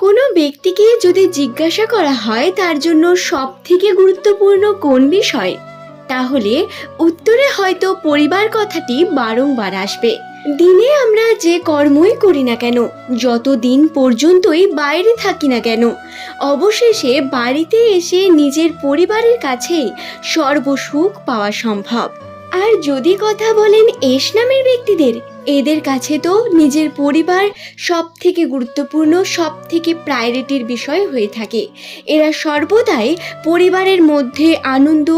কোনো ব্যক্তিকে যদি জিজ্ঞাসা করা হয় তার জন্য সবথেকে গুরুত্বপূর্ণ কোন বিষয়, তাহলে উত্তরে হয়তো পরিবার কথাটি বারংবার আসবে। দিনে আমরা যে কর্মই করি না কেন, যত দিন পর্যন্তই বাইরে থাকি না কেন, অবশেষে বাড়িতে এসে নিজের পরিবারের কাছেই সর্বসুখ পাওয়া সম্ভব। আর যদি কথা বলেন এস নামের ব্যক্তিদের, এদের কাছে তো নিজের পরিবার সব থেকে গুরুত্বপূর্ণ, সব থেকে প্রায়োরিটির বিষয় হয়ে থাকে। এরা সর্বদাই পরিবারের মধ্যে আনন্দ,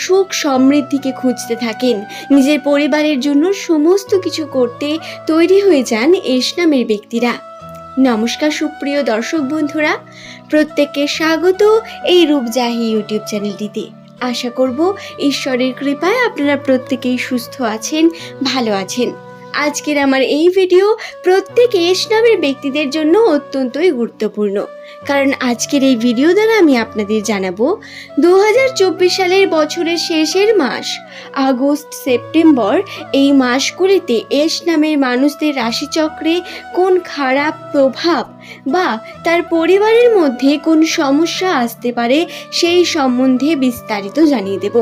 সুখ, সমৃদ্ধিকে খুঁজতে থাকেন। নিজের পরিবারের জন্য সমস্ত কিছু করতে তৈরি হয়ে যান এস নামের ব্যক্তিরা। নমস্কার সুপ্রিয় দর্শক বন্ধুরা, প্রত্যেককে স্বাগত এই রূপজাহি ইউটিউব চ্যানেলটিতে। আশা করব ঈশ্বরের কৃপায় আপনারা প্রত্যেকেই সুস্থ আছেন, ভালো আছেন। আজকের আমার এই ভিডিও প্রত্যেক এস নামের ব্যক্তিদের জন্য অত্যন্তই গুরুত্বপূর্ণ, কারণ আজকের এই ভিডিও দ্বারা আমি আপনাদের জানাবো 2024 সালের বছরের শেষের মাস আগস্ট, সেপ্টেম্বর, এই মাসগুলিতে এস নামের মানুষদের রাশিচক্রে কোন খারাপ প্রভাব বা তার পরিবারের মধ্যে কোন সমস্যা আসতে পারে সেই সম্বন্ধে বিস্তারিত জানিয়ে দেব।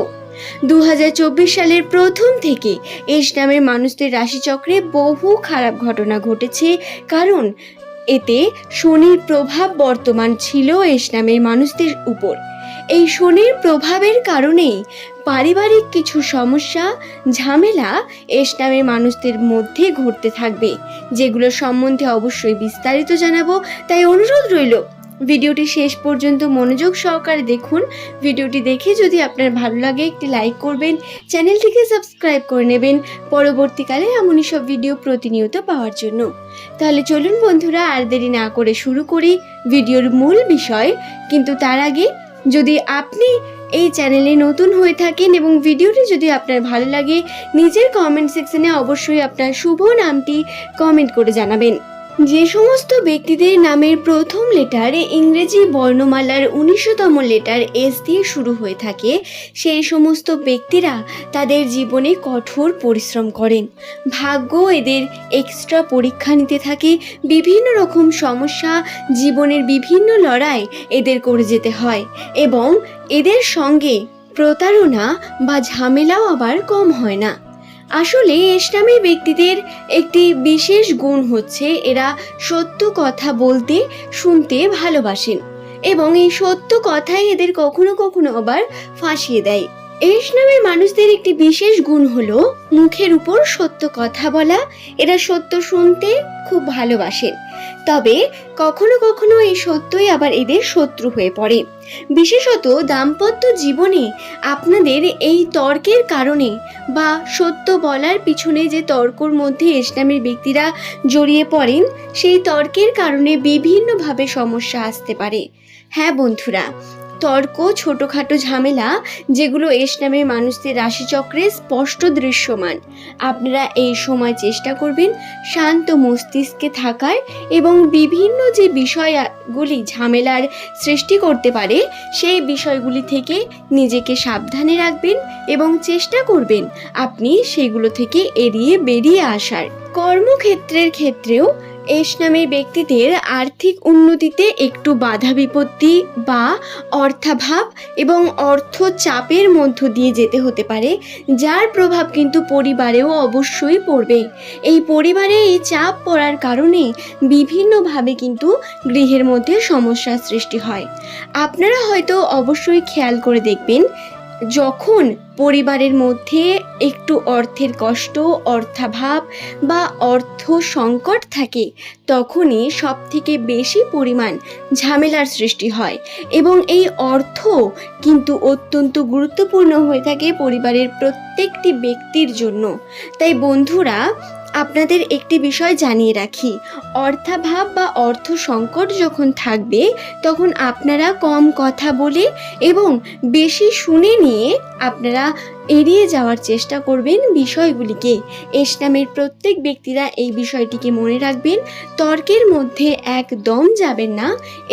2024 সালের প্রথম থেকে এস নামের মানুষদের রাশিচক্রে বহু খারাপ ঘটনা ঘটেছে, কারণ এতে শনির প্রভাব বর্তমান ছিল এস নামের মানুষদের উপর। এই শনির প্রভাবের কারণেই পারিবারিক কিছু সমস্যা, ঝামেলা এস নামের মানুষদের মধ্যে ঘটতে থাকবে, যেগুলো সম্বন্ধে অবশ্যই বিস্তারিত জানাবো। তাই অনুরোধ রইল ভিডিওটি শেষ পর্যন্ত মনোযোগ সহকারে দেখুন। ভিডিওটি দেখে যদি আপনার ভালো লাগে একটি লাইক করবেন, চ্যানেলটিকে সাবস্ক্রাইব করে নেবেন পরবর্তীকালে এমনই সব ভিডিও প্রতিনিয়ত পাওয়ার জন্য। তাহলে চলুন বন্ধুরা, আর দেরি না করে শুরু করি ভিডিওর মূল বিষয়। কিন্তু তার আগে, যদি আপনি এই চ্যানেলে নতুন হয়ে থাকেন এবং ভিডিওটি যদি আপনার ভালো লাগে, নিজের কমেন্ট সেকশনে অবশ্যই আপনার শুভ নামটি কমেন্ট করে জানাবেন। যে সমস্ত ব্যক্তিদের নামের প্রথম লেটার ইংরেজি বর্ণমালার 19তম লেটার এস দিয়ে শুরু হয়ে থাকে, সেই সমস্ত ব্যক্তিরা তাদের জীবনে কঠোর পরিশ্রম করেন। ভাগ্য এদের এক্সট্রা পরীক্ষা নিতে থাকে। বিভিন্ন রকম সমস্যা, জীবনের বিভিন্ন লড়াই এদের করে যেতে হয়, এবং এদের সঙ্গে প্রতারণা বা ঝামেলাও আবার কম হয় না। আসলে এস নামের ব্যক্তিদের একটি বিশেষ গুণ হচ্ছে এরা সত্য কথা বলতে, শুনতে ভালোবাসেন, এবং এই সত্য কথাই এদের কখনো কখনো আবার ফাঁসিয়ে দেয়। এস নামের মানুষদের একটি বিশেষ গুণ হলো মুখের উপর সত্য কথা বলা। এরা সত্য শুনতে খুব ভালোবাসেন, তবে কখনো কখনো এই সত্যই আবার এদের শত্রু হয়ে পড়ে। বিশেষত দাম্পত্য জীবনে আপনাদের এই তর্কের কারণে বা সত্য বলার পিছনে যে তর্কর মধ্যে এস নামের ব্যক্তিরা জড়িয়ে পড়েন, সেই তর্কের কারণে বিভিন্নভাবে সমস্যা আসতে পারে। হ্যাঁ বন্ধুরা, তর্ক, ছোটোখাটো ঝামেলা যেগুলো এস নামের মানুষদের রাশিচক্রে স্পষ্ট দৃশ্যমান, আপনারা এই সময় চেষ্টা করবেন শান্ত মস্তিষ্কে থাকার, এবং বিভিন্ন যে বিষয়গুলি ঝামেলার সৃষ্টি করতে পারে সেই বিষয়গুলি থেকে নিজেকে সাবধানে রাখবেন এবং চেষ্টা করবেন আপনি সেগুলো থেকে এড়িয়ে বেরিয়ে আসার। কর্মক্ষেত্রের ক্ষেত্রেও এস নামের ব্যক্তিদের আর্থিক উন্নতিতে একটু বাধা বিপত্তি বা অর্থাভাব এবং অর্থ চাপের মধ্য দিয়ে যেতে হতে পারে, যার প্রভাব কিন্তু পরিবারেও অবশ্যই পড়বে। এই পরিবারে এই চাপ পড়ার কারণে বিভিন্নভাবে কিন্তু গৃহের মধ্যে সমস্যার সৃষ্টি হয়। আপনারা হয়তো অবশ্যই খেয়াল করে দেখবেন, যখন পরিবারের মধ্যে একটু অর্থের কষ্ট, অর্থাভাব বা অর্থ সংকট থাকে, তখনই সব থেকে বেশি পরিমাণ ঝামেলার সৃষ্টি হয়, এবং এই অর্থ কিন্তু অত্যন্ত গুরুত্বপূর্ণ হয়ে থাকে পরিবারের প্রত্যেকটি ব্যক্তির জন্য। তাই বন্ধুরা, আপনাদের একটি বিষয় জানিয়ে রাখি, অর্থাভাব বা অর্থ সংকট যখন থাকবে, তখন আপনারা কম কথা বলে এবং বেশি শুনে নিয়ে আপনারা এড়িয়ে যাওয়ার চেষ্টা করবেন বিষয়গুলিকে। এস নামের প্রত্যেক ব্যক্তিরা এই বিষয়টিকে মনে রাখবেন, তর্কের মধ্যে একদম যাবেন না।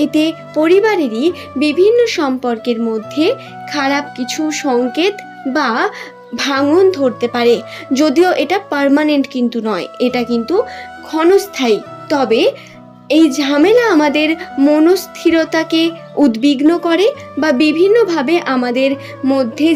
এতে পরিবারেরই বিভিন্ন সম্পর্কের মধ্যে খারাপ কিছু সংকেত বা ভাঙন ধরতে পারে। যদিও এটা পার্মানেন্ট কিন্তু নয়, এটা কিন্তু ক্ষণস্থায়ী। তবে এই ঝামেলা আমাদের মনস্থিরতাকে উদ্বিগ্ন করে বা বিভিন্নভাবে আমাদের মধ্যে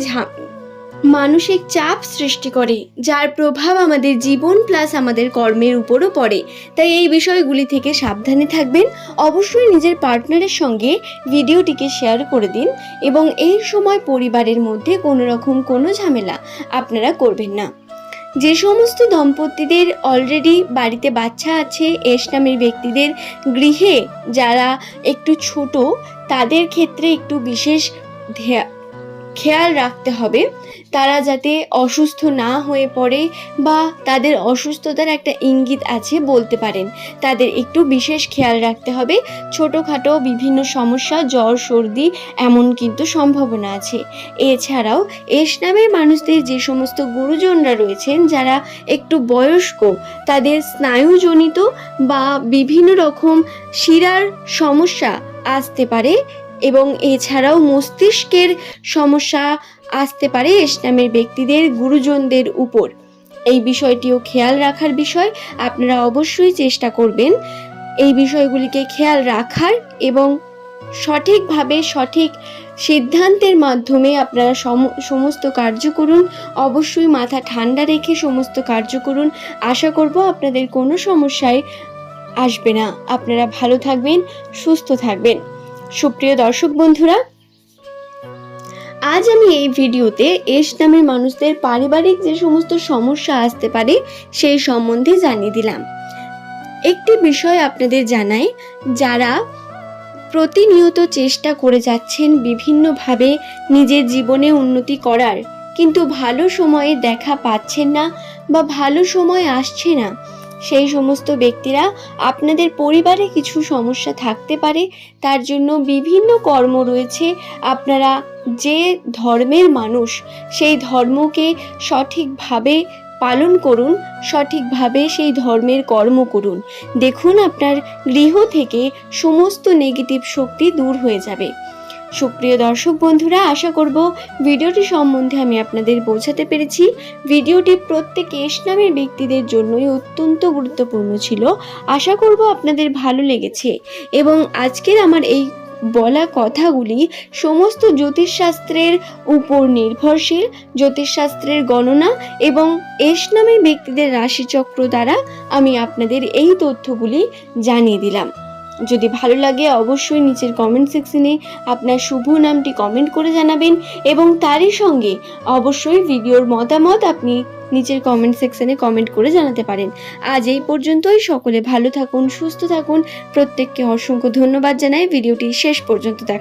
মানসিক চাপ সৃষ্টি করে, যার প্রভাব আমাদের জীবন প্লাস আমাদের কর্মের উপরও পড়ে। তাই এই বিষয়গুলি থেকে সাবধানে থাকবেন। অবশ্যই নিজের পার্টনারের সঙ্গে ভিডিওটিকে শেয়ার করে দিন এবং এই সময় পরিবারের মধ্যে কোনো রকম কোনো ঝামেলা আপনারা করবেন না। যে সমস্ত দম্পতিদের অলরেডি বাড়িতে বাচ্চা আছে, এস নামের ব্যক্তিদের গৃহে যারা একটু ছোট, তাদের ক্ষেত্রে একটু বিশেষ খেয়াল রাখতে হবে তারা যাতে অসুস্থ না হয়ে পড়ে, বা তাদের অসুস্থতার একটা ইঙ্গিত আছে বলতে পারেন, তাদের একটু বিশেষ খেয়াল রাখতে হবে। ছোটোখাটো বিভিন্ন সমস্যা, জ্বর সর্দি এমন কিন্তু সম্ভাবনা আছে। এছাড়াও এস নামের মানুষদের যে সমস্ত গুরুজনরা রয়েছেন যারা একটু বয়স্ক, তাদের স্নায়ুজনিত বা বিভিন্ন রকম শিরার সমস্যা আসতে পারে এবং এছাড়াও মস্তিষ্কের সমস্যা আসতে পারে এস নামের ব্যক্তিদের গুরুজনদের উপর। এই বিষয়টিও খেয়াল রাখার বিষয়। আপনারা অবশ্যই চেষ্টা করবেন এই বিষয়গুলিকে খেয়াল রাখার এবং সঠিকভাবে সঠিক সিদ্ধান্তের মাধ্যমে আপনারা সমস্ত কার্য করুন। অবশ্যই মাথা ঠান্ডা রেখে সমস্ত কার্য করুন। আশা করব আপনাদের কোনো সমস্যায় আসবে না। আপনারা ভালো থাকবেন, সুস্থ থাকবেন। সুপ্রিয় দর্শক বন্ধুরা, আজ আমি এই ভিডিওতে এস নামের মানুষদের পারিবারিক যে সমস্ত সমস্যা আসতে পারে সেই সম্বন্ধে জানিয়ে দিলাম। একটি বিষয় আপনাদের জানাই, যারা প্রতিনিয়ত চেষ্টা করে যাচ্ছেন বিভিন্নভাবে নিজের জীবনে উন্নতি করার, কিন্তু ভালো সময়ে দেখা পাচ্ছেন না বা ভালো সময় আসছে না, সেই সমস্ত ব্যক্তিরা আপনাদের পরিবারে কিছু সমস্যা থাকতে পারে। তার জন্য বিভিন্ন কর্ম রয়েছে। আপনারা যে ধর্মের মানুষ সেই ধর্মকে সঠিকভাবে পালন করুন, সঠিকভাবে সেই ধর্মের কর্ম করুন। দেখুন আপনার গৃহ থেকে সমস্ত নেগেটিভ শক্তি দূর হয়ে যাবে। সুপ্রিয় দর্শক বন্ধুরা, আশা করব ভিডিওটি সম্বন্ধে আমি আপনাদের বোঝাতে পেরেছি। ভিডিওটি প্রত্যেক এস নামের ব্যক্তিদের জন্যই অত্যন্ত গুরুত্বপূর্ণ ছিল। আশা করব আপনাদের ভালো লেগেছে এবং আজকের আমার এই বলা কথাগুলি সমস্ত জ্যোতিষশাস্ত্রের উপর নির্ভরশীল। জ্যোতিষশাস্ত্রের গণনা এবং এস নামের ব্যক্তিদের রাশিচক্র দ্বারা আমি আপনাদের এই তথ্যগুলি জানিয়ে দিলাম। যদি ভালো লাগে অবশ্যই নিচের কমেন্ট সেকশনে আপনার শুভ নামটি কমেন্ট করে জানাবেন এবং তারই সঙ্গে অবশ্যই ভিডিওর মতামত আপনি নিচের কমেন্ট সেকশনে কমেন্ট করে জানাতে পারেন। আজ এই পর্যন্তই। সকলে ভালো থাকুন, সুস্থ থাকুন। প্রত্যেককে অসংখ্য ধন্যবাদ জানাই ভিডিওটি শেষ পর্যন্ত দেখা।